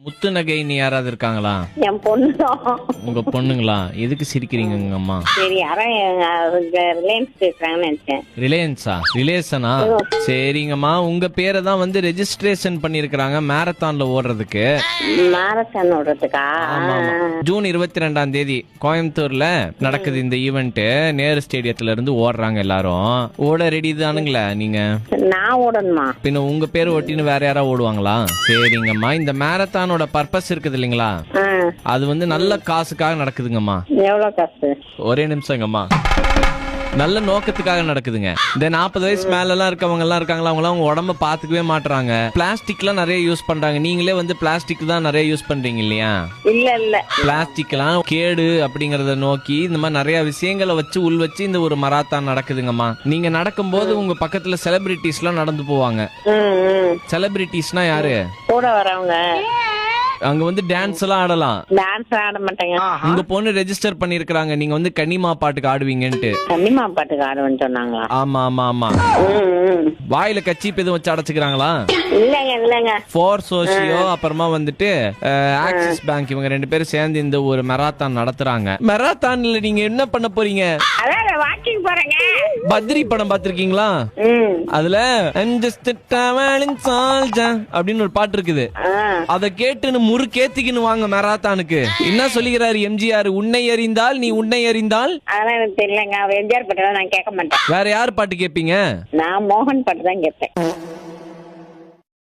முத்து நகைன்னு யாராவது இருக்காங்களா? என் பொண்ணு தான். உங்க பொண்ணுங்களா? எதுக்கு சிரிக்கிறீங்க உங்க அம்மா? சரி, யாரும் ரிலையன்ஸ் பேசுறாங்கன்னு நினைச்சேன். ரிலையன்ஸா? ரிலேஷனா? சரிங்கம்மா, உங்க பேரை தான் வந்து ரெஜிஸ்ட்ரேஷன் பண்ணிருக்காங்க மேரத்தான்ல ஓடுறதுக்கு. மாரத்தான் ஓடுறதுக்கா? ஜூன் 22 கோயம்புத்தூர்ல நடக்குது இந்த ஈவெண்ட். நேரு ஸ்டேடியத்துல இருந்து ஓடுறாங்க எல்லாரும். ஓட ரெடி தானுங்களா நீங்க? நான் ஓடணுமா? பின்ன உங்க பேர் ஒட்டின்னு வேற யாரா ஓடுவாங்களா? சரிங்கம்மா, இந்த மேரத்தானோட பர்பஸ் இருக்குது இல்லைங்களா, அது வந்து நல்ல காசுக்காக நடக்குதுங்கம்மா. எவ்வளவு காசு? ஒரே நிமிஷங்கம்மா. நல்ல நோக்கத்துக்காக நடக்குதுங்க. இந்த 40 வயசு மேல எல்லாம் இருக்கவங்க எல்லாம் இருக்காங்களா, அவங்க எல்லாம் அவங்க உடம்ப பாத்துக்கவே மாட்டாங்க. பிளாஸ்டிக் எல்லாம் நிறைய யூஸ் பண்றாங்க. நீங்களே வந்து பிளாஸ்டிக் தான் நிறைய யூஸ் பண்றீங்க இல்லையா? இல்ல பிளாஸ்டிக் எல்லாம் கேடு அப்படிங்கறத நோக்கி இந்த மாதிரி நிறைய விஷயங்களை வச்சு உள் வச்சு இந்த ஒரு மராத்தான் நடக்குதுங்கம்மா. நீங்க நடக்கும் போது உங்க பக்கத்துல செலிபிரிட்டிஸ் எல்லாம் நடந்து போவாங்க. செலிபிரிட்டிஸ்னா யாரு? கூட வரவங்க. அங்க வந்து டான்ஸ் எல்லாம் ஆடலாம். டான்ஸ் ஆட மாட்டேங்க. உங்க பொண்ணு ரெஜிஸ்டர் பண்ணிருக்காங்க நீங்க வந்து கன்னிமா பாட்டுக்கு ஆடுவீங்கன்ட்டு. கன்னிமா பாட்டுக்கு ஆடுவேன்னு சொன்னாங்களா? ஆமா ஆமா ஆமா. வாயில கச்சிப் எதுவும் வச்சு அடைச்சுக்கிறாங்களா? இல்லங்க. ஃபோர் சோசியோ அப்புறமா வந்துட்டு ஆக்சிஸ் பேங்க் இவங்க 2 பேரும் சேர்ந்து இந்த ஒரு மெராத்தான் நடத்துறாங்க. மெராத்தான்ல நீங்க என்ன பண்ண போறீங்க? அதான் வாக்கிங் போறேங்க. பத்ரி படம் பாத்திருக்கீங்களா? அதுல அப்படின்னு ஒரு பாட்டு இருக்குது. அத கேட்டு முறுக்கேத்திக்கின்னு வாங்க மெராத்தானுக்கு. என்ன சொல்லுகிறாரு எம்ஜிஆர்? உன்னை அறிந்தால் நீ உன்னை அறிந்தால். அதெல்லாம் எனக்கு தெரியலங்க. எம்ஜிஆர் பாட்டு நான் கேட்க மாட்டேன். வேற யார் பாட்டு கேட்பீங்க? நான் மோகன் பாட்டு தான் கேட்பேன்.